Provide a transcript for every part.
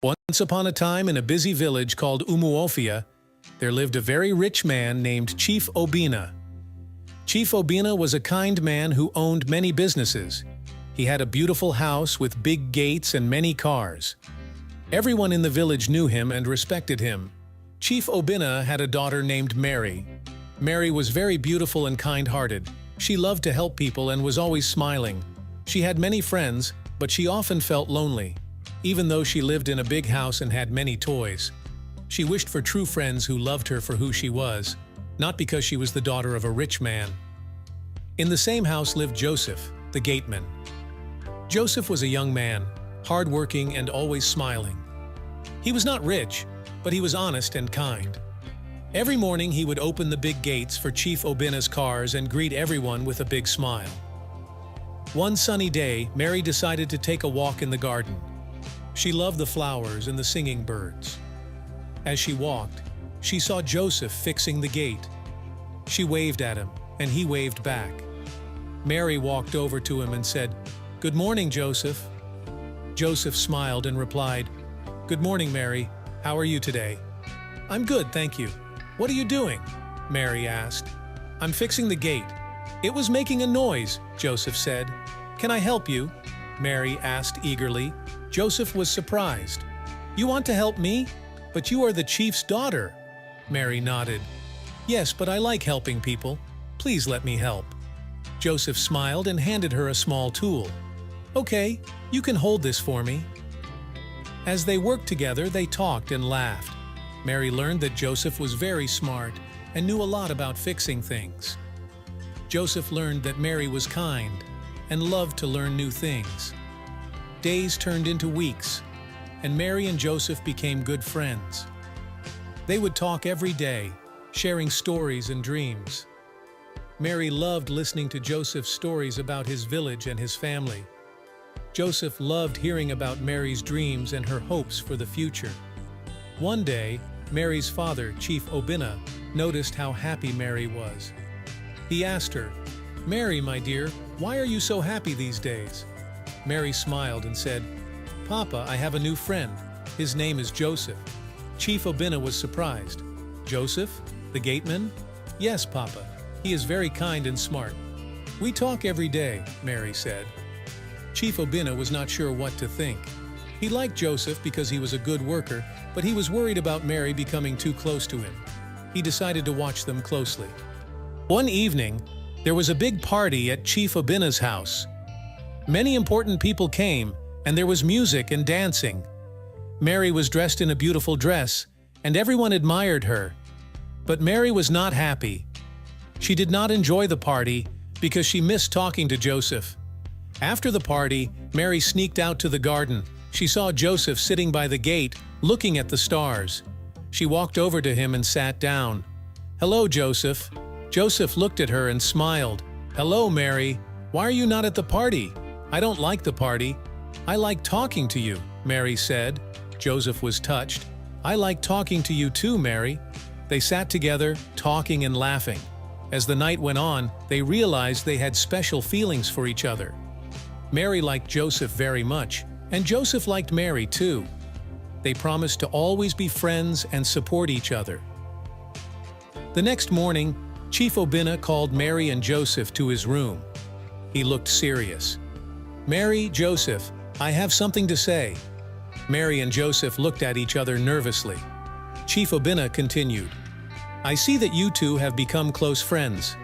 Once upon a time in a busy village called Umuofia, there lived a very rich man named Chief Obina. Chief Obina was a kind man who owned many businesses. He had a beautiful house with big gates and many cars. Everyone in the village knew him and respected him. Chief Obina had a daughter named Mary. Mary was very beautiful and kind-hearted. She loved to help people and was always smiling. She had many friends, but she often felt lonely. Even though she lived in a big house and had many toys, she wished for true friends who loved her for who she was, not because she was the daughter of a rich man. In the same house lived Joseph, the Gateman. Joseph was a young man, hard-working and always smiling. He was not rich, but he was honest and kind. Every morning he would open the big gates for Chief Obina's cars and greet everyone with a big smile. One sunny day, Mary decided to take a walk in the garden. She loved the flowers and the singing birds. As she walked, she saw Joseph fixing the gate. She waved at him, and he waved back. Mary walked over to him and said, "Good morning, Joseph." Joseph smiled and replied, "Good morning, Mary. How are you today?" "I'm good, thank you." "What are you doing?" Mary asked. "I'm fixing the gate. It was making a noise," Joseph said. "Can I help you?" Mary asked eagerly. Joseph was surprised. "You want to help me? But you are the chief's daughter." Mary nodded. "Yes, but I like helping people. Please let me help." Joseph smiled and handed her a small tool. "Okay, you can hold this for me." As they worked together, they talked and laughed. Mary learned that Joseph was very smart and knew a lot about fixing things. Joseph learned that Mary was kind and loved to learn new things. Days turned into weeks, and Mary and Joseph became good friends. They would talk every day, sharing stories and dreams. Mary loved listening to Joseph's stories about his village and his family. Joseph loved hearing about Mary's dreams and her hopes for the future. One day, Mary's father, Chief Obina, noticed how happy Mary was. He asked her, "Mary, my dear, why are you so happy these days?" Mary smiled and said, "Papa, I have a new friend. His name is Joseph." Chief Obina was surprised. "Joseph, the gateman?" "Yes, Papa. He is very kind and smart." "We talk every day," Mary said. Chief Obina was not sure what to think. He liked Joseph because he was a good worker, but he was worried about Mary becoming too close to him. He decided to watch them closely. One evening, there was a big party at Chief Obina's house. Many important people came, and there was music and dancing. Mary was dressed in a beautiful dress, and everyone admired her. But Mary was not happy. She did not enjoy the party because she missed talking to Joseph. After the party, Mary sneaked out to the garden. She saw Joseph sitting by the gate, looking at the stars. She walked over to him and sat down. "Hello, Joseph." Joseph looked at her and smiled. "Hello, Mary. Why are you not at the party?" "I don't like the party. I like talking to you," Mary said. Joseph was touched. "I like talking to you too, Mary." They sat together, talking and laughing. As the night went on, they realized they had special feelings for each other. Mary liked Joseph very much, and Joseph liked Mary too. They promised to always be friends and support each other. The next morning, Chief Obina called Mary and Joseph to his room. He looked serious. "Mary, Joseph, I have something to say." Mary and Joseph looked at each other nervously. Chief Obina continued, "I see that you two have become close friends.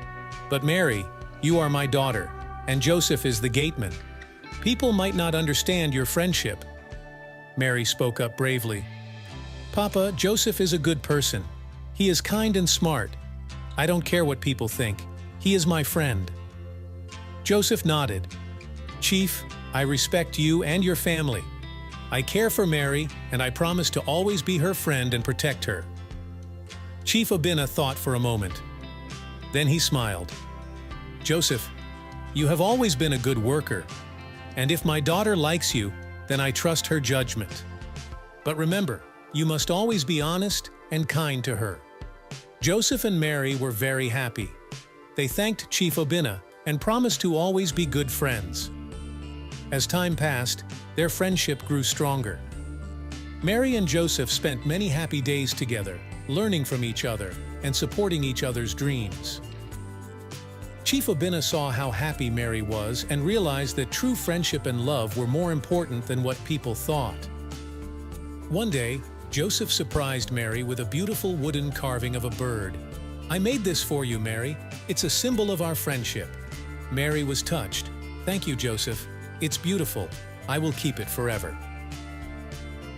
But Mary, you are my daughter, and Joseph is the gateman. People might not understand your friendship." Mary spoke up bravely. "Papa, Joseph is a good person. He is kind and smart. I don't care what people think. He is my friend." Joseph nodded. "Chief, I respect you and your family. I care for Mary, and I promise to always be her friend and protect her." Chief Obina thought for a moment. Then he smiled. "Joseph, you have always been a good worker, and if my daughter likes you, then I trust her judgment. But remember, you must always be honest and kind to her." Joseph and Mary were very happy. They thanked Chief Obina and promised to always be good friends. As time passed, their friendship grew stronger. Mary and Joseph spent many happy days together, learning from each other and supporting each other's dreams. Chief Obina saw how happy Mary was and realized that true friendship and love were more important than what people thought. One day, Joseph surprised Mary with a beautiful wooden carving of a bird. "I made this for you, Mary. It's a symbol of our friendship." Mary was touched. "Thank you, Joseph. It's beautiful. I will keep it forever."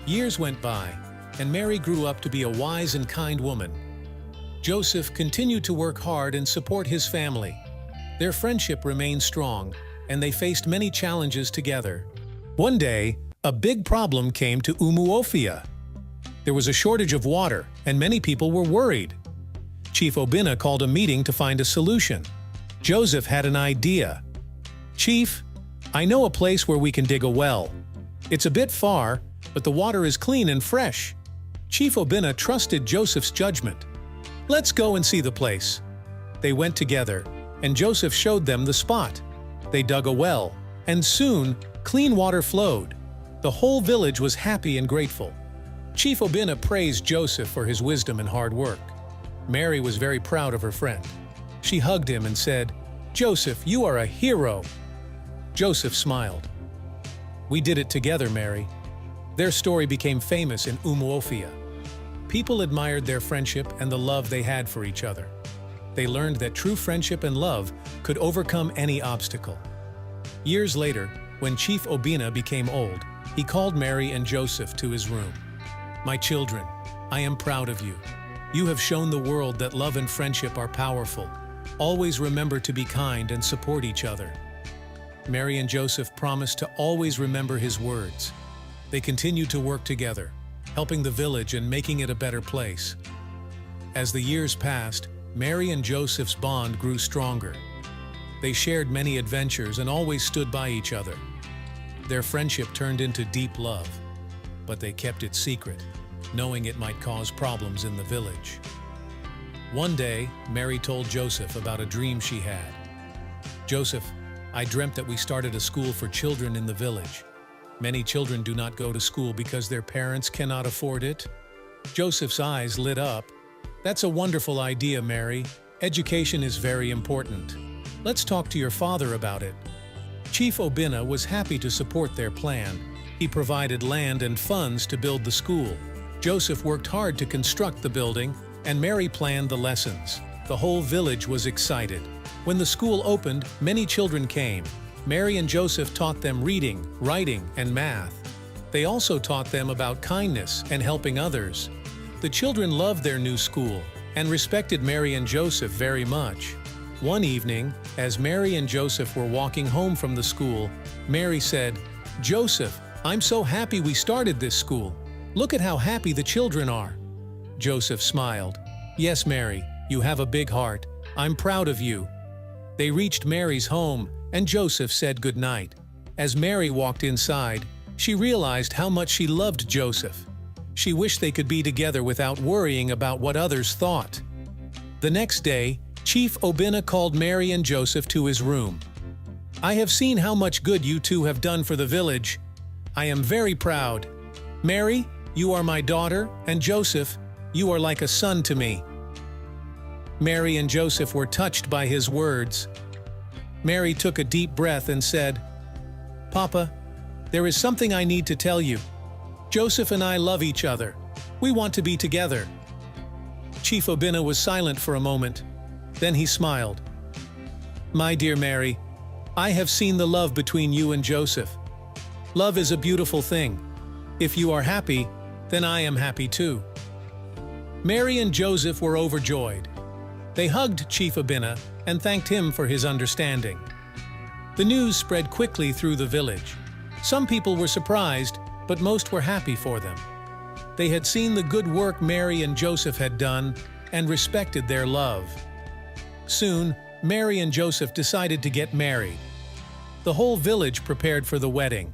Years went by, and Mary grew up to be a wise and kind woman. Joseph continued to work hard and support his family. Their friendship remained strong, and they faced many challenges together. One day, a big problem came to Umuofia. There was a shortage of water, and many people were worried. Chief Obina called a meeting to find a solution. Joseph had an idea. "Chief, I know a place where we can dig a well. It's a bit far, but the water is clean and fresh." Chief Obina trusted Joseph's judgment. "Let's go and see the place." They went together, and Joseph showed them the spot. They dug a well, and soon, clean water flowed. The whole village was happy and grateful. Chief Obina praised Joseph for his wisdom and hard work. Mary was very proud of her friend. She hugged him and said, "Joseph, you are a hero." Joseph smiled. "We did it together, Mary." Their story became famous in Umuofia. People admired their friendship and the love they had for each other. They learned that true friendship and love could overcome any obstacle. Years later, when Chief Obina became old, he called Mary and Joseph to his room. "My children, I am proud of you. You have shown the world that love and friendship are powerful. Always remember to be kind and support each other." Mary and Joseph promised to always remember his words. They continued to work together, helping the village and making it a better place. As the years passed, Mary and Joseph's bond grew stronger. They shared many adventures and always stood by each other. Their friendship turned into deep love, but they kept it secret, knowing it might cause problems in the village. One day, Mary told Joseph about a dream she had. "Joseph, I dreamt that we started a school for children in the village. Many children do not go to school because their parents cannot afford it." Joseph's eyes lit up. "That's a wonderful idea, Mary. Education is very important. Let's talk to your father about it." Chief Obina was happy to support their plan. He provided land and funds to build the school. Joseph worked hard to construct the building, and Mary planned the lessons. The whole village was excited. When the school opened, many children came. Mary and Joseph taught them reading, writing, and math. They also taught them about kindness and helping others. The children loved their new school and respected Mary and Joseph very much. One evening, as Mary and Joseph were walking home from the school, Mary said, "Joseph, I'm so happy we started this school. Look at how happy the children are." Joseph smiled. "Yes, Mary, you have a big heart. I'm proud of you." They reached Mary's home, and Joseph said goodnight. As Mary walked inside, she realized how much she loved Joseph. She wished they could be together without worrying about what others thought. The next day, Chief Obina called Mary and Joseph to his room. "I have seen how much good you two have done for the village. I am very proud. Mary, you are my daughter, and Joseph, you are like a son to me." Mary and Joseph were touched by his words. Mary took a deep breath and said, "Papa, there is something I need to tell you. Joseph and I love each other. We want to be together." Chief Obina was silent for a moment. Then he smiled. "My dear Mary, I have seen the love between you and Joseph. Love is a beautiful thing. If you are happy, then I am happy too." Mary and Joseph were overjoyed. They hugged Chief Obina and thanked him for his understanding. The news spread quickly through the village. Some people were surprised, but most were happy for them. They had seen the good work Mary and Joseph had done and respected their love. Soon, Mary and Joseph decided to get married. The whole village prepared for the wedding.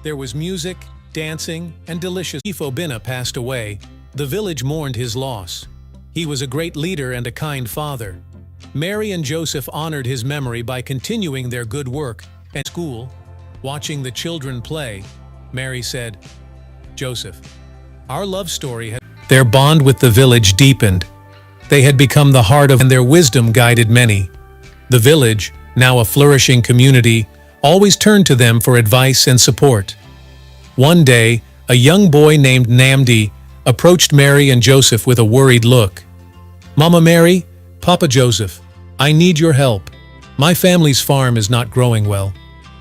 There was music, dancing, and delicious. Chief Obina passed away. The village mourned his loss. He was a great leader and a kind father. Mary and Joseph honored his memory by continuing their good work at school. Watching the children play, Mary said, "Joseph, Our love story had... Their bond with the village deepened. They had become the heart of, and their wisdom guided many. The village, now a flourishing community, always turned to them for advice and support. One day, a young boy named Namdi approached Mary and Joseph with a worried look. "Mama Mary, Papa Joseph, I need your help. My family's farm is not growing well.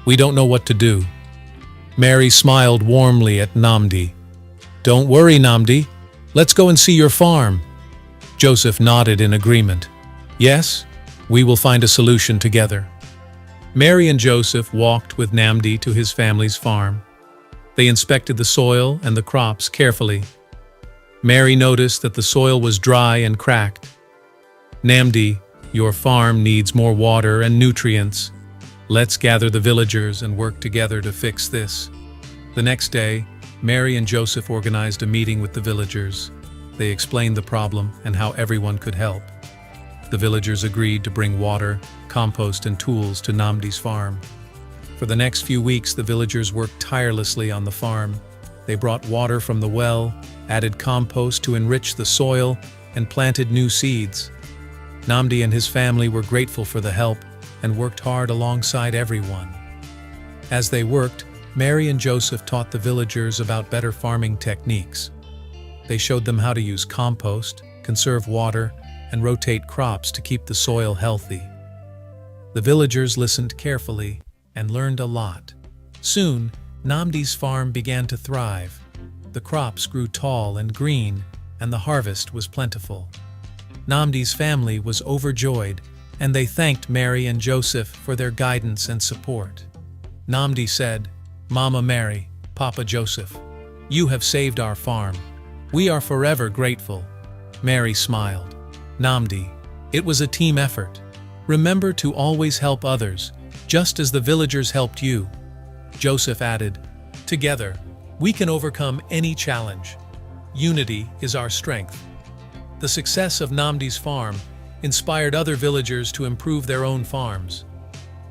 We don't know what to do." Mary smiled warmly at Namdi. "Don't worry, Namdi. Let's go and see your farm." Joseph nodded in agreement. "Yes, we will find a solution together." Mary and Joseph walked with Namdi to his family's farm. They inspected the soil and the crops carefully. Mary noticed that the soil was dry and cracked. "Namdi, your farm needs more water and nutrients. Let's gather the villagers and work together to fix this." The next day, Mary and Joseph organized a meeting with the villagers. They explained the problem and how everyone could help. The villagers agreed to bring water, compost, and tools to Namdi's farm. For the next few weeks, the villagers worked tirelessly on the farm. They brought water from the well, added compost to enrich the soil, and planted new seeds. Namdi and his family were grateful for the help and worked hard alongside everyone. As they worked, Mary and Joseph taught the villagers about better farming techniques. They showed them how to use compost, conserve water, and rotate crops to keep the soil healthy. The villagers listened carefully and learned a lot. Soon, Namdi's farm began to thrive. The crops grew tall and green, and the harvest was plentiful. Namdi's family was overjoyed, and they thanked Mary and Joseph for their guidance and support. Namdi said, "Mama Mary, Papa Joseph, you have saved our farm. We are forever grateful." Mary smiled. "Namdi, it was a team effort. Remember to always help others, just as the villagers helped you." Joseph added, "Together, we can overcome any challenge. Unity is our strength." The success of Namdi's farm inspired other villagers to improve their own farms.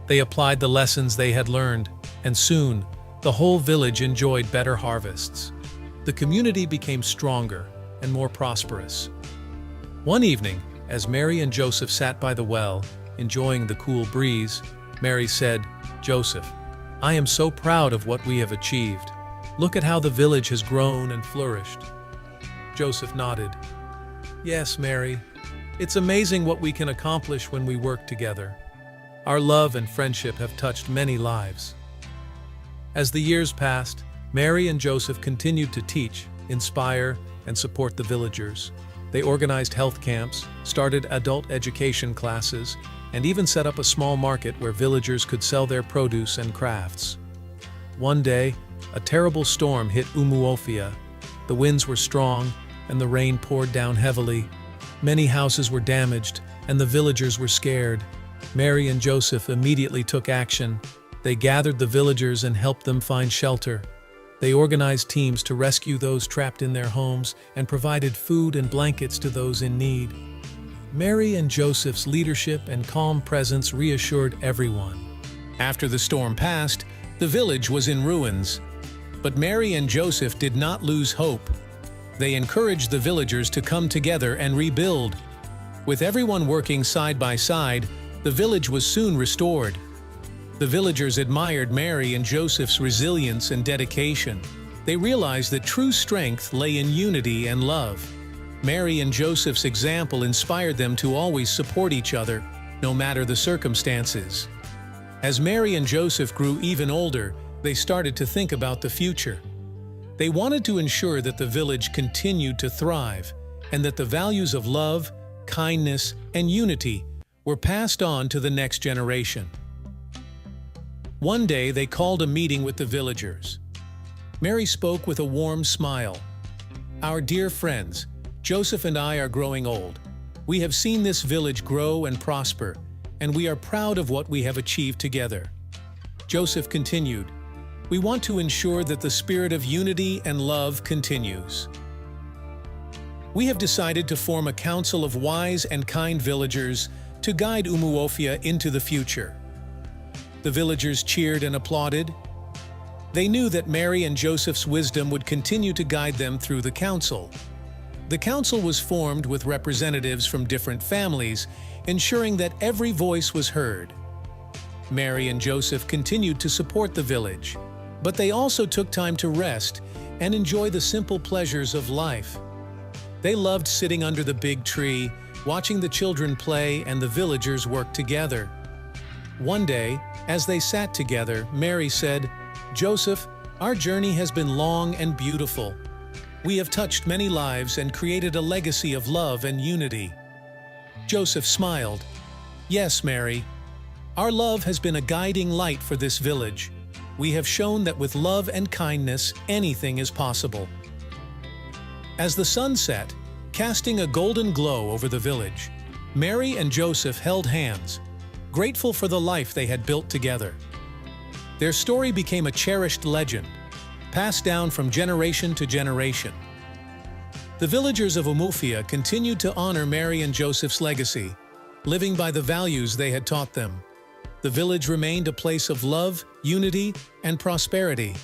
They applied the lessons they had learned, and soon, the whole village enjoyed better harvests. The community became stronger and more prosperous. One evening, as Mary and Joseph sat by the well, enjoying the cool breeze, Mary said, "Joseph, I am so proud of what we have achieved. Look at how the village has grown and flourished." Joseph nodded. "Yes, Mary, it's amazing what we can accomplish when we work together. Our love and friendship have touched many lives." As the years passed, Mary and Joseph continued to teach, inspire, and support the villagers. They organized health camps, started adult education classes, and even set up a small market where villagers could sell their produce and crafts. One day, a terrible storm hit Umuofia. The winds were strong, and the rain poured down heavily. Many houses were damaged, and the villagers were scared. Mary and Joseph immediately took action. They gathered the villagers and helped them find shelter. They organized teams to rescue those trapped in their homes and provided food and blankets to those in need. Mary and Joseph's leadership and calm presence reassured everyone. After the storm passed, the village was in ruins. But Mary and Joseph did not lose hope. They encouraged the villagers to come together and rebuild. With everyone working side by side, the village was soon restored. The villagers admired Mary and Joseph's resilience and dedication. They realized that true strength lay in unity and love. Mary and Joseph's example inspired them to always support each other, no matter the circumstances. As Mary and Joseph grew even older, they started to think about the future. They wanted to ensure that the village continued to thrive and that the values of love, kindness, and unity were passed on to the next generation. One day, they called a meeting with the villagers. Mary spoke with a warm smile. "Our dear friends, Joseph and I are growing old. We have seen this village grow and prosper, and we are proud of what we have achieved together." Joseph continued, "We want to ensure that the spirit of unity and love continues. We have decided to form a council of wise and kind villagers to guide Umuofia into the future." The villagers cheered and applauded. They knew that Mary and Joseph's wisdom would continue to guide them through the council. The council was formed with representatives from different families, ensuring that every voice was heard. Mary and Joseph continued to support the village, but they also took time to rest and enjoy the simple pleasures of life. They loved sitting under the big tree, watching the children play and the villagers work together. One day, as they sat together, Mary said, "Joseph, our journey has been long and beautiful. We have touched many lives and created a legacy of love and unity." Joseph smiled. "Yes, Mary. Our love has been a guiding light for this village. We have shown that with love and kindness, anything is possible." As the sun set, casting a golden glow over the village, Mary and Joseph held hands, grateful for the life they had built together. Their story became a cherished legend, passed down from generation to generation. The villagers of Umuofia continued to honor Mary and Joseph's legacy, living by the values they had taught them. The village remained a place of love, unity, and prosperity.